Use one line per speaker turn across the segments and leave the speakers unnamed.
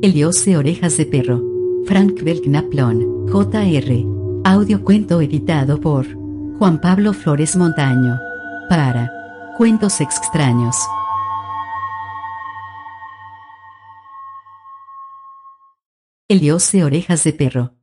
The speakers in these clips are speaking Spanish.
El dios de orejas de perro. Frank Belknap Long, Jr. Audiocuento editado por Juan Pablo Flores Montaño. Para Cuentos Extraños. El dios de orejas de perro.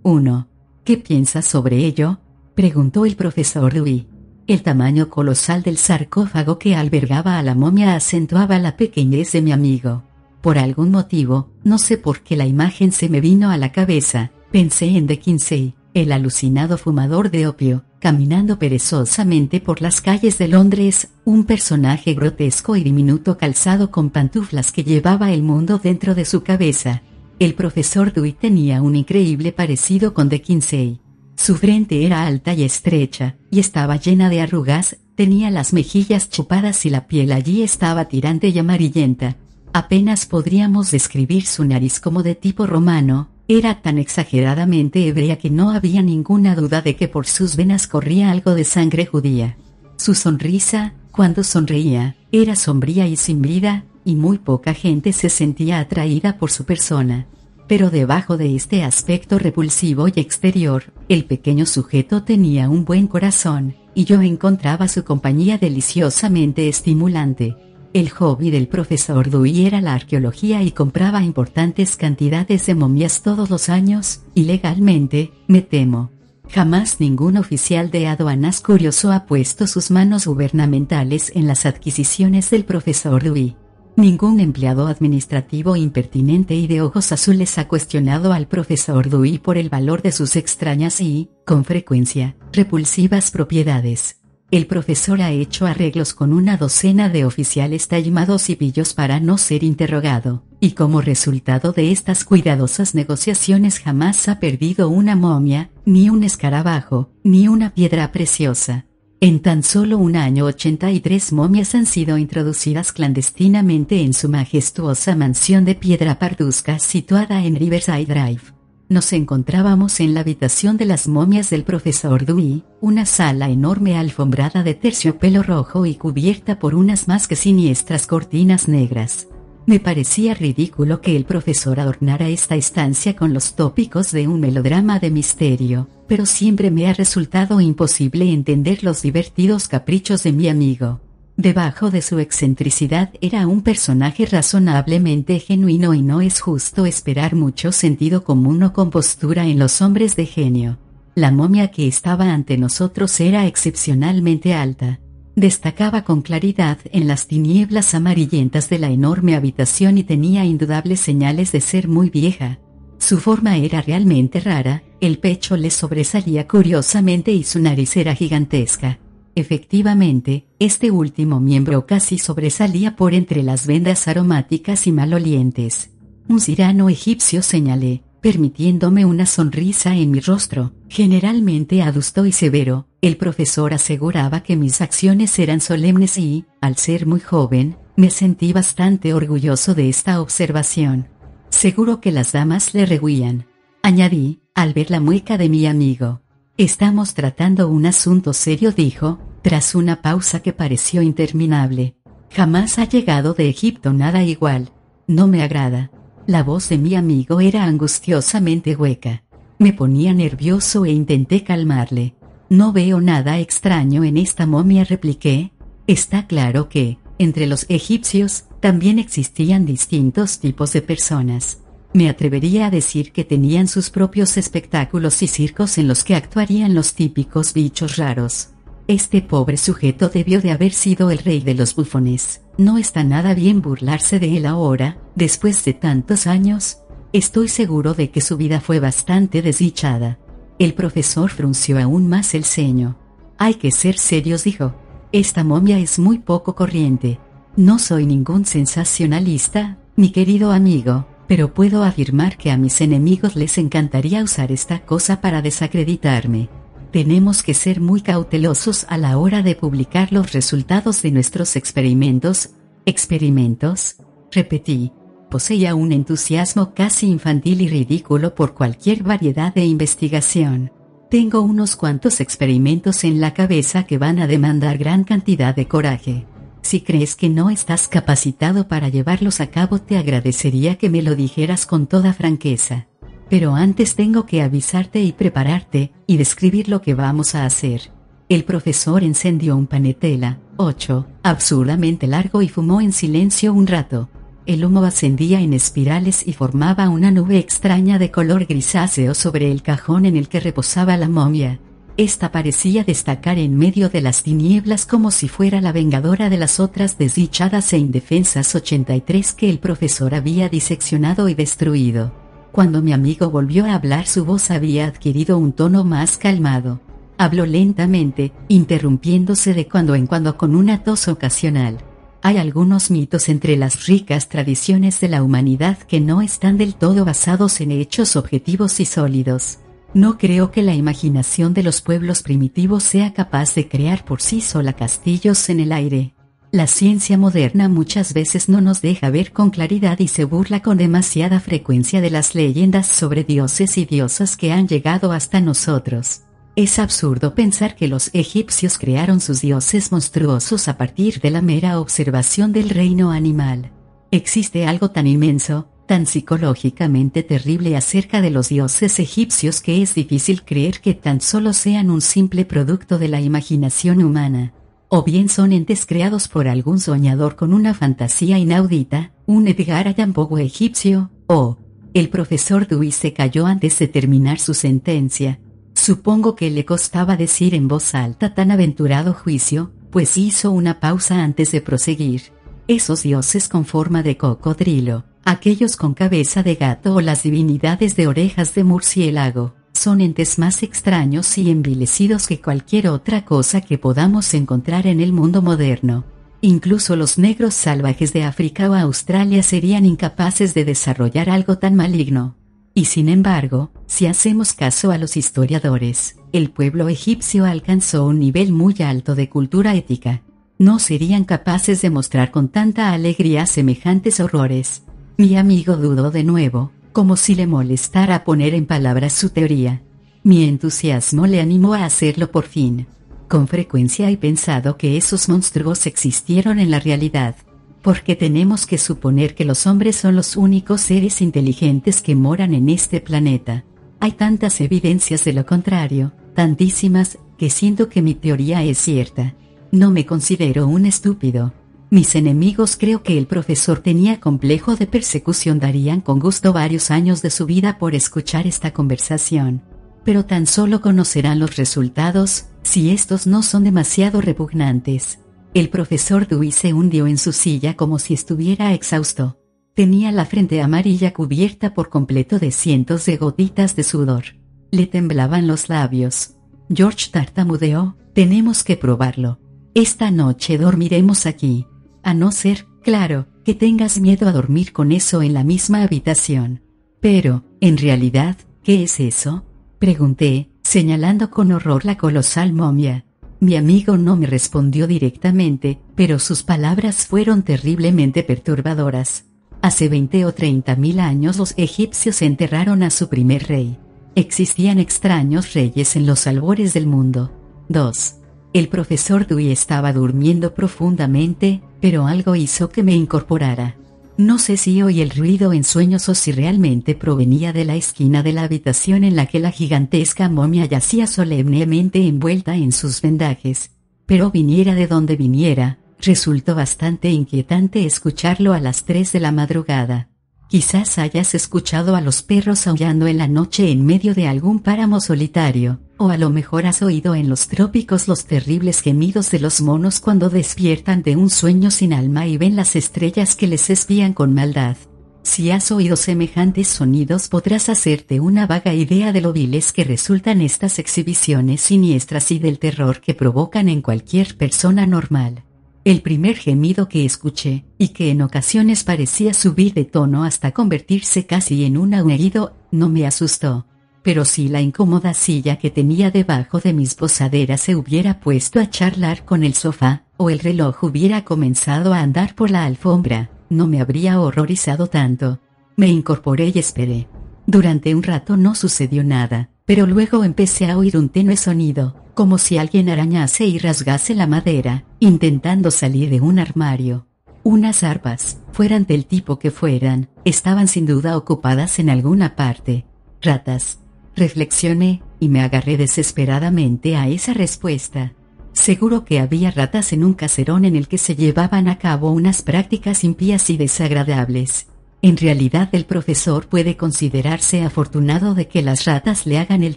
1. ¿Qué piensas sobre ello?, preguntó el profesor Dewey. El tamaño colosal del sarcófago que albergaba a la momia acentuaba la pequeñez de mi amigo. Por algún motivo, no sé por qué la imagen se me vino a la cabeza. Pensé en De Quincey, el alucinado fumador de opio, caminando perezosamente por las calles de Londres, un personaje grotesco y diminuto calzado con pantuflas que llevaba el mundo dentro de su cabeza. El profesor Dewey tenía un increíble parecido con De Quincey. Su frente era alta y estrecha, y estaba llena de arrugas, tenía las mejillas chupadas y la piel allí estaba tirante y amarillenta. Apenas podríamos describir su nariz como de tipo romano, era tan exageradamente hebrea que no había ninguna duda de que por sus venas corría algo de sangre judía. Su sonrisa, cuando sonreía, era sombría y sin vida, y muy poca gente se sentía atraída por su persona. Pero debajo de este aspecto repulsivo y exterior, el pequeño sujeto tenía un buen corazón, y yo encontraba su compañía deliciosamente estimulante. El hobby del profesor Dewey era la arqueología y compraba importantes cantidades de momias todos los años, ilegalmente, me temo. Jamás ningún oficial de aduanas curioso ha puesto sus manos gubernamentales en las adquisiciones del profesor Dewey. Ningún empleado administrativo impertinente y de ojos azules ha cuestionado al profesor Dewey por el valor de sus extrañas y, con frecuencia, repulsivas propiedades. El profesor ha hecho arreglos con una docena de oficiales taimados y pillos para no ser interrogado, y como resultado de estas cuidadosas negociaciones jamás ha perdido una momia, ni un escarabajo, ni una piedra preciosa. En tan solo un año 83 momias han sido introducidas clandestinamente en su majestuosa mansión de piedra parduzca situada en Riverside Drive. Nos encontrábamos en la habitación de las momias del profesor Dewey, una sala enorme alfombrada de terciopelo rojo y cubierta por unas más que siniestras cortinas negras. Me parecía ridículo que el profesor adornara esta estancia con los tópicos de un melodrama de misterio, pero siempre me ha resultado imposible entender los divertidos caprichos de mi amigo. Debajo de su excentricidad era un personaje razonablemente genuino y no es justo esperar mucho sentido común o compostura en los hombres de genio. La momia que estaba ante nosotros era excepcionalmente alta. Destacaba con claridad en las tinieblas amarillentas de la enorme habitación y tenía indudables señales de ser muy vieja. Su forma era realmente rara, el pecho le sobresalía curiosamente y su nariz era gigantesca. Efectivamente, este último miembro casi sobresalía por entre las vendas aromáticas y malolientes. Un cirano egipcio, señalé, permitiéndome una sonrisa en mi rostro, generalmente adusto y severo. El profesor aseguraba que mis acciones eran solemnes y, al ser muy joven, me sentí bastante orgulloso de esta observación. Seguro que las damas le rehuían, añadí, al ver la mueca de mi amigo. Estamos tratando un asunto serio, dijo, tras una pausa que pareció interminable. Jamás ha llegado de Egipto nada igual. No me agrada. La voz de mi amigo era angustiosamente hueca. Me ponía nervioso e intenté calmarle. No veo nada extraño en esta momia, repliqué. Está claro que, entre los egipcios, también existían distintos tipos de personas. Me atrevería a decir que tenían sus propios espectáculos y circos en los que actuarían los típicos bichos raros. Este pobre sujeto debió de haber sido el rey de los bufones. No está nada bien burlarse de él ahora, después de tantos años. Estoy seguro de que su vida fue bastante desdichada. El profesor frunció aún más el ceño. Hay que ser serios, dijo. Esta momia es muy poco corriente. No soy ningún sensacionalista, mi querido amigo, pero puedo afirmar que a mis enemigos les encantaría usar esta cosa para desacreditarme. Tenemos que ser muy cautelosos a la hora de publicar los resultados de nuestros experimentos. ¿Experimentos?, repetí. Poseía un entusiasmo casi infantil y ridículo por cualquier variedad de investigación. Tengo unos cuantos experimentos en la cabeza que van a demandar gran cantidad de coraje. Si crees que no estás capacitado para llevarlos a cabo, te agradecería que me lo dijeras con toda franqueza. Pero antes tengo que avisarte y prepararte, y describir lo que vamos a hacer. El profesor encendió un panetela, 8, absurdamente largo y fumó en silencio un rato. El humo ascendía en espirales y formaba una nube extraña de color grisáceo sobre el cajón en el que reposaba la momia. Esta parecía destacar en medio de las tinieblas como si fuera la vengadora de las otras desdichadas e indefensas 83 que el profesor había diseccionado y destruido. Cuando mi amigo volvió a hablar, su voz había adquirido un tono más calmado. Habló lentamente, interrumpiéndose de cuando en cuando con una tos ocasional. Hay algunos mitos entre las ricas tradiciones de la humanidad que no están del todo basados en hechos objetivos y sólidos. No creo que la imaginación de los pueblos primitivos sea capaz de crear por sí sola castillos en el aire. La ciencia moderna muchas veces no nos deja ver con claridad y se burla con demasiada frecuencia de las leyendas sobre dioses y diosas que han llegado hasta nosotros. Es absurdo pensar que los egipcios crearon sus dioses monstruosos a partir de la mera observación del reino animal. Existe algo tan inmenso, tan psicológicamente terrible acerca de los dioses egipcios que es difícil creer que tan solo sean un simple producto de la imaginación humana. O bien son entes creados por algún soñador con una fantasía inaudita, un Edgar Allan Poe egipcio, o... El profesor Dewey se calló antes de terminar su sentencia. Supongo que le costaba decir en voz alta tan aventurado juicio, pues hizo una pausa antes de proseguir. Esos dioses con forma de cocodrilo, aquellos con cabeza de gato o las divinidades de orejas de murciélago, son entes más extraños y envilecidos que cualquier otra cosa que podamos encontrar en el mundo moderno. Incluso los negros salvajes de África o Australia serían incapaces de desarrollar algo tan maligno. Y sin embargo, si hacemos caso a los historiadores, el pueblo egipcio alcanzó un nivel muy alto de cultura ética. No serían capaces de mostrar con tanta alegría semejantes horrores. Mi amigo dudó de nuevo, como si le molestara poner en palabras su teoría. Mi entusiasmo le animó a hacerlo por fin. Con frecuencia he pensado que esos monstruos existieron en la realidad, porque tenemos que suponer que los hombres son los únicos seres inteligentes que moran en este planeta. Hay tantas evidencias de lo contrario, tantísimas, que siento que mi teoría es cierta. No me considero un estúpido. Mis enemigos, creo que el profesor tenía complejo de persecución, darían con gusto varios años de su vida por escuchar esta conversación. Pero tan solo conocerán los resultados, si estos no son demasiado repugnantes. El profesor Dewey se hundió en su silla como si estuviera exhausto. Tenía la frente amarilla cubierta por completo de cientos de gotitas de sudor. Le temblaban los labios. George tartamudeó: tenemos que probarlo. Esta noche dormiremos aquí. A no ser, claro, que tengas miedo a dormir con eso en la misma habitación. Pero, en realidad, ¿qué es eso?, pregunté, señalando con horror la colosal momia. Mi amigo no me respondió directamente, pero sus palabras fueron terriblemente perturbadoras. Hace 20 o 30.000 años los egipcios enterraron a su primer rey. Existían extraños reyes en los albores del mundo. 2. El profesor Dewey estaba durmiendo profundamente, pero algo hizo que me incorporara. No sé si oí el ruido en sueños o si realmente provenía de la esquina de la habitación en la que la gigantesca momia yacía solemnemente envuelta en sus vendajes. Pero viniera de donde viniera, resultó bastante inquietante escucharlo a las 3 de la madrugada. Quizás hayas escuchado a los perros aullando en la noche en medio de algún páramo solitario, o a lo mejor has oído en los trópicos los terribles gemidos de los monos cuando despiertan de un sueño sin alma y ven las estrellas que les espían con maldad. Si has oído semejantes sonidos, podrás hacerte una vaga idea de lo viles que resultan estas exhibiciones siniestras y del terror que provocan en cualquier persona normal. El primer gemido que escuché, y que en ocasiones parecía subir de tono hasta convertirse casi en un aullido, no me asustó. Pero si la incómoda silla que tenía debajo de mis posaderas se hubiera puesto a charlar con el sofá, o el reloj hubiera comenzado a andar por la alfombra, no me habría horrorizado tanto. Me incorporé y esperé. Durante un rato no sucedió nada, pero luego empecé a oír un tenue sonido, como si alguien arañase y rasgase la madera, intentando salir de un armario. Unas arpas, fueran del tipo que fueran, estaban sin duda ocupadas en alguna parte. Ratas. Reflexioné, y me agarré desesperadamente a esa respuesta. Seguro que había ratas en un caserón en el que se llevaban a cabo unas prácticas impías y desagradables. En realidad el profesor puede considerarse afortunado de que las ratas le hagan el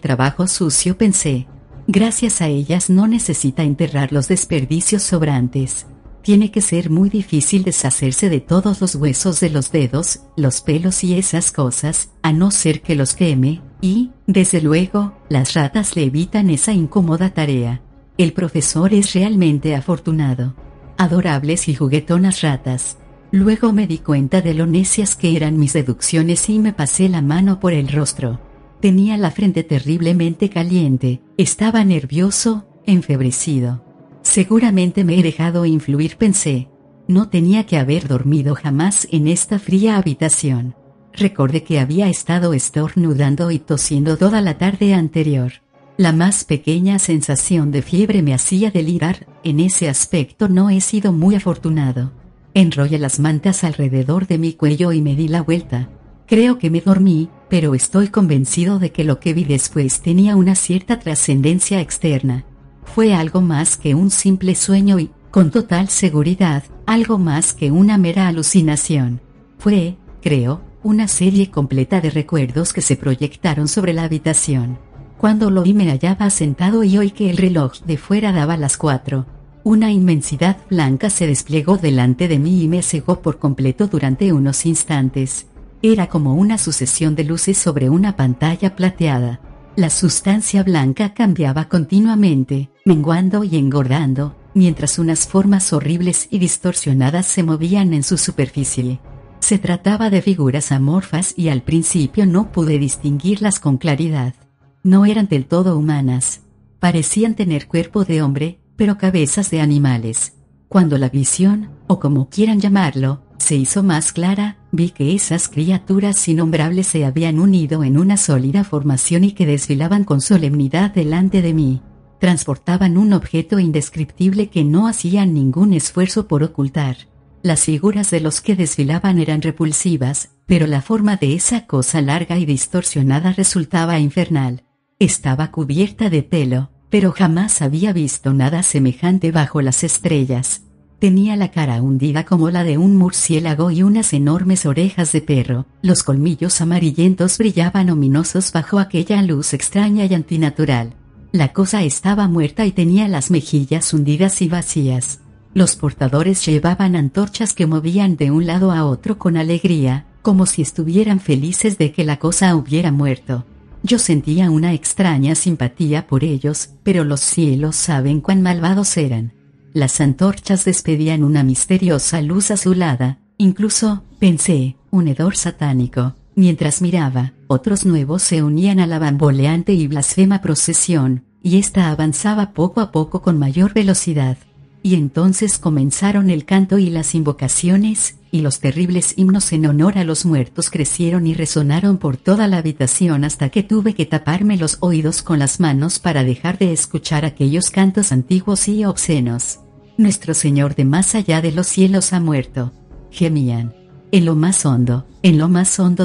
trabajo sucio, pensé. Gracias a ellas no necesita enterrar los desperdicios sobrantes. Tiene que ser muy difícil deshacerse de todos los huesos de los dedos, los pelos y esas cosas, a no ser que los queme, y, desde luego, las ratas le evitan esa incómoda tarea. El profesor es realmente afortunado. Adorables y juguetonas ratas. Luego me di cuenta de lo necias que eran mis deducciones y me pasé la mano por el rostro. Tenía la frente terriblemente caliente, estaba nervioso, enfebrecido. Seguramente me he dejado influir, pensé. No tenía que haber dormido jamás en esta fría habitación. Recordé que había estado estornudando y tosiendo toda la tarde anterior. La más pequeña sensación de fiebre me hacía delirar. En ese aspecto no he sido muy afortunado. Enrollé las mantas alrededor de mi cuello y me di la vuelta. Creo que me dormí, pero estoy convencido de que lo que vi después tenía una cierta trascendencia externa. Fue algo más que un simple sueño y, con total seguridad, algo más que una mera alucinación. Fue, creo, una serie completa de recuerdos que se proyectaron sobre la habitación. Cuando lo vi me hallaba sentado y oí que el reloj de fuera daba las 4. Una inmensidad blanca se desplegó delante de mí y me cegó por completo durante unos instantes. Era como una sucesión de luces sobre una pantalla plateada. La sustancia blanca cambiaba continuamente, menguando y engordando, mientras unas formas horribles y distorsionadas se movían en su superficie. Se trataba de figuras amorfas y al principio no pude distinguirlas con claridad. No eran del todo humanas. Parecían tener cuerpo de hombre, pero cabezas de animales. Cuando la visión, o como quieran llamarlo, se hizo más clara, vi que esas criaturas innombrables se habían unido en una sólida formación y que desfilaban con solemnidad delante de mí. Transportaban un objeto indescriptible que no hacían ningún esfuerzo por ocultar. Las figuras de los que desfilaban eran repulsivas, pero la forma de esa cosa larga y distorsionada resultaba infernal. Estaba cubierta de pelo, pero jamás había visto nada semejante bajo las estrellas. Tenía la cara hundida como la de un murciélago y unas enormes orejas de perro. Los colmillos amarillentos brillaban ominosos bajo aquella luz extraña y antinatural. La cosa estaba muerta y tenía las mejillas hundidas y vacías. Los portadores llevaban antorchas que movían de un lado a otro con alegría, como si estuvieran felices de que la cosa hubiera muerto. Yo sentía una extraña simpatía por ellos, pero los cielos saben cuán malvados eran. Las antorchas despedían una misteriosa luz azulada, incluso, pensé, un hedor satánico. Mientras miraba, otros nuevos se unían a la bamboleante y blasfema procesión, y ésta avanzaba poco a poco con mayor velocidad. Y entonces comenzaron el canto y las invocaciones, y los terribles himnos en honor a los muertos crecieron y resonaron por toda la habitación hasta que tuve que taparme los oídos con las manos para dejar de escuchar aquellos cantos antiguos y obscenos. Nuestro Señor de más allá de los cielos ha muerto, gemían. En lo más hondo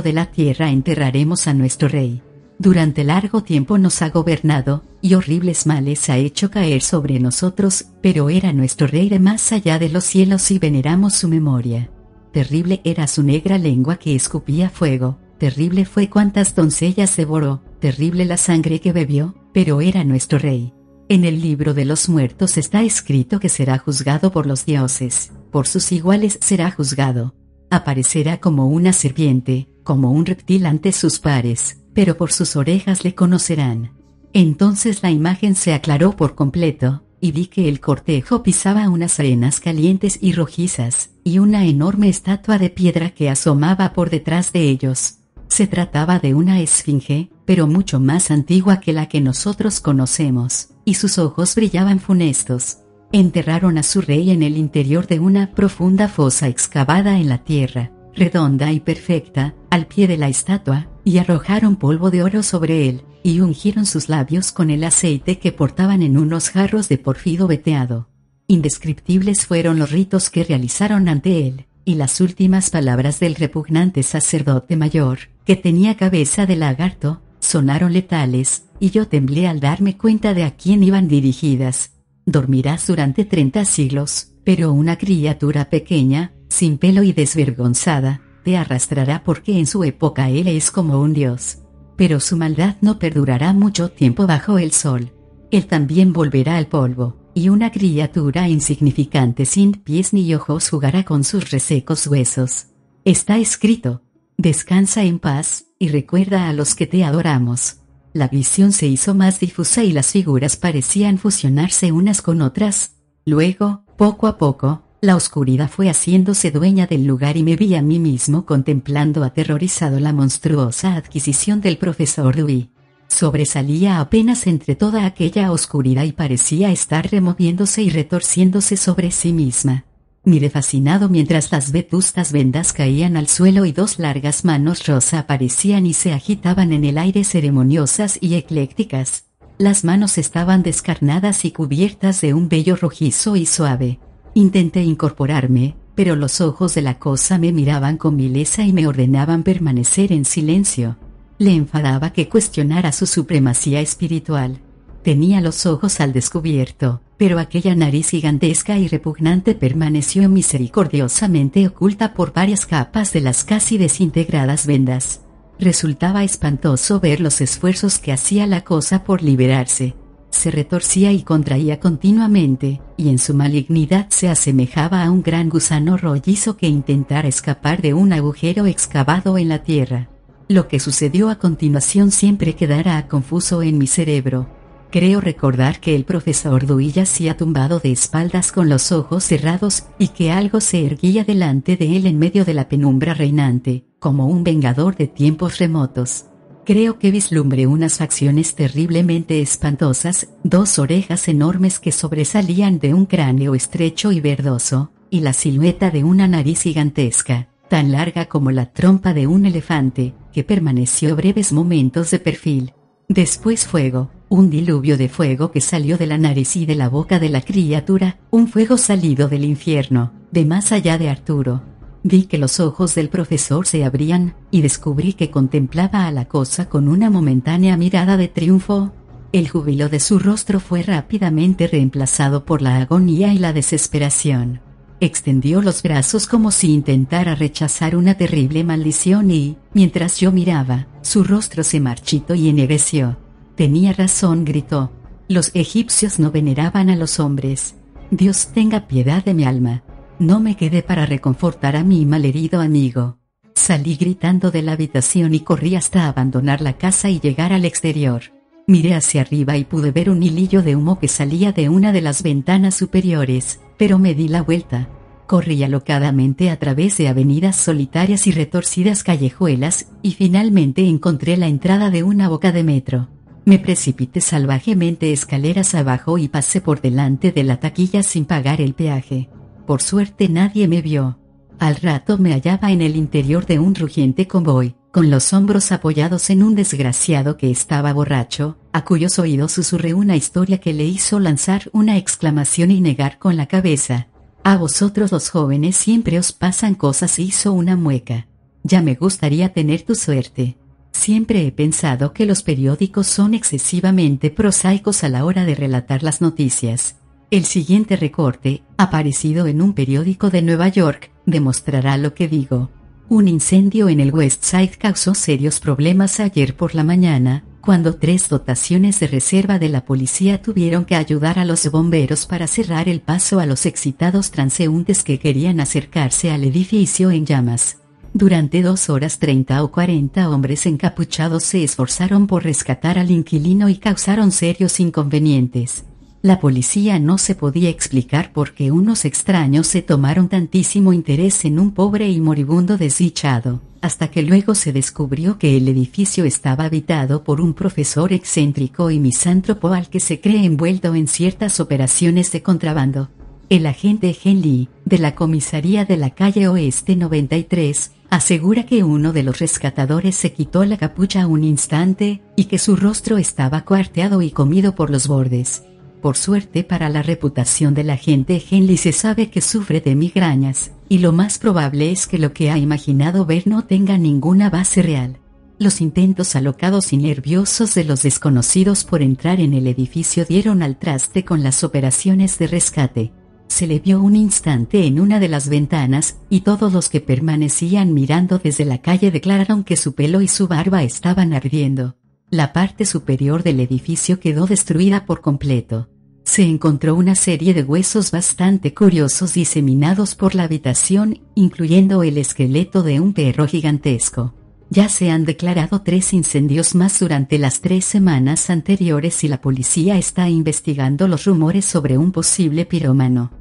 de la tierra enterraremos a nuestro Rey. Durante largo tiempo nos ha gobernado, y horribles males ha hecho caer sobre nosotros, pero era nuestro Rey de más allá de los cielos y veneramos su memoria. Terrible era su negra lengua que escupía fuego, terrible fue cuántas doncellas devoró, terrible la sangre que bebió, pero era nuestro Rey. En el libro de los muertos está escrito que será juzgado por los dioses, por sus iguales será juzgado. Aparecerá como una serpiente, como un reptil ante sus pares, pero por sus orejas le conocerán. Entonces la imagen se aclaró por completo, y vi que el cortejo pisaba unas arenas calientes y rojizas, y una enorme estatua de piedra que asomaba por detrás de ellos. Se trataba de una esfinge, pero mucho más antigua que la que nosotros conocemos, y sus ojos brillaban funestos. Enterraron a su rey en el interior de una profunda fosa excavada en la tierra, redonda y perfecta, al pie de la estatua, y arrojaron polvo de oro sobre él. y ungieron sus labios con el aceite que portaban en unos jarros de porfido veteado. Indescriptibles fueron los ritos que realizaron ante él, y las últimas palabras del repugnante sacerdote mayor, que tenía cabeza de lagarto, sonaron letales, y yo temblé al darme cuenta de a quién iban dirigidas. Dormirás durante 30 siglos, pero una criatura pequeña, sin pelo y desvergonzada, te arrastrará porque en su época él es como un dios. Pero su maldad no perdurará mucho tiempo bajo el sol. Él también volverá al polvo, y una criatura insignificante sin pies ni ojos jugará con sus resecos huesos. Está escrito: descansa en paz, y recuerda a los que te adoramos. La visión se hizo más difusa y las figuras parecían fusionarse unas con otras. Luego, poco a poco, la oscuridad fue haciéndose dueña del lugar y me vi a mí mismo contemplando aterrorizado la monstruosa adquisición del profesor Dewey. Sobresalía apenas entre toda aquella oscuridad y parecía estar removiéndose y retorciéndose sobre sí misma. Miré fascinado mientras las vetustas vendas caían al suelo y dos largas manos rosa aparecían y se agitaban en el aire ceremoniosas y eclécticas. Las manos estaban descarnadas y cubiertas de un vello rojizo y suave. Intenté incorporarme, pero los ojos de la cosa me miraban con vileza y me ordenaban permanecer en silencio. Le enfadaba que cuestionara su supremacía espiritual. Tenía los ojos al descubierto, pero aquella nariz gigantesca y repugnante permaneció misericordiosamente oculta por varias capas de las casi desintegradas vendas. Resultaba espantoso ver los esfuerzos que hacía la cosa por liberarse. Se retorcía y contraía continuamente, y en su malignidad se asemejaba a un gran gusano rollizo que intentara escapar de un agujero excavado en la tierra. Lo que sucedió a continuación siempre quedará confuso en mi cerebro. Creo recordar que el profesor Dewey yacía tumbado de espaldas con los ojos cerrados y que algo se erguía delante de él en medio de la penumbra reinante, como un vengador de tiempos remotos. Creo que vislumbré unas facciones terriblemente espantosas, dos orejas enormes que sobresalían de un cráneo estrecho y verdoso, y la silueta de una nariz gigantesca, tan larga como la trompa de un elefante, que permaneció breves momentos de perfil. Después fuego, un diluvio de fuego que salió de la nariz y de la boca de la criatura, un fuego salido del infierno, de más allá de Arturo. Vi que los ojos del profesor se abrían, y descubrí que contemplaba a la cosa con una momentánea mirada de triunfo. El júbilo de su rostro fue rápidamente reemplazado por la agonía y la desesperación. Extendió los brazos como si intentara rechazar una terrible maldición y, mientras yo miraba, su rostro se marchitó y ennegreció. Tenía razón, gritó. Los egipcios no veneraban a los hombres. Dios tenga piedad de mi alma. No me quedé para reconfortar a mi malherido amigo. Salí gritando de la habitación y corrí hasta abandonar la casa y llegar al exterior. Miré hacia arriba y pude ver un hilillo de humo que salía de una de las ventanas superiores, pero me di la vuelta. Corrí alocadamente a través de avenidas solitarias y retorcidas callejuelas, y finalmente encontré la entrada de una boca de metro. Me precipité salvajemente escaleras abajo y pasé por delante de la taquilla sin pagar el peaje. Por suerte nadie me vio. Al rato me hallaba en el interior de un rugiente convoy, con los hombros apoyados en un desgraciado que estaba borracho, a cuyos oídos susurré una historia que le hizo lanzar una exclamación y negar con la cabeza. A vosotros los jóvenes siempre os pasan cosas, hizo una mueca. Ya me gustaría tener tu suerte. Siempre he pensado que los periódicos son excesivamente prosaicos a la hora de relatar las noticias. El siguiente recorte, aparecido en un periódico de Nueva York, demostrará lo que digo. Un incendio en el West Side causó serios problemas ayer por la mañana, cuando 3 dotaciones de reserva de la policía tuvieron que ayudar a los bomberos para cerrar el paso a los excitados transeúntes que querían acercarse al edificio en llamas. Durante 2 horas 30 o 40 hombres encapuchados se esforzaron por rescatar al inquilino y causaron serios inconvenientes. La policía no se podía explicar por qué unos extraños se tomaron tantísimo interés en un pobre y moribundo desdichado, hasta que luego se descubrió que el edificio estaba habitado por un profesor excéntrico y misántropo al que se cree envuelto en ciertas operaciones de contrabando. El agente Henley, de la comisaría de la calle Oeste 93, Asegura que uno de los rescatadores se quitó la capucha un instante y que su rostro estaba cuarteado y comido por los bordes. Por suerte para la reputación del agente Henley se sabe que sufre de migrañas, y lo más probable es que lo que ha imaginado ver no tenga ninguna base real. Los intentos alocados y nerviosos de los desconocidos por entrar en el edificio dieron al traste con las operaciones de rescate. Se le vio un instante en una de las ventanas, y todos los que permanecían mirando desde la calle declararon que su pelo y su barba estaban ardiendo. La parte superior del edificio quedó destruida por completo. Se encontró una serie de huesos bastante curiosos diseminados por la habitación, incluyendo el esqueleto de un perro gigantesco. Ya se han declarado 3 incendios más durante las 3 semanas anteriores y la policía está investigando los rumores sobre un posible pirómano.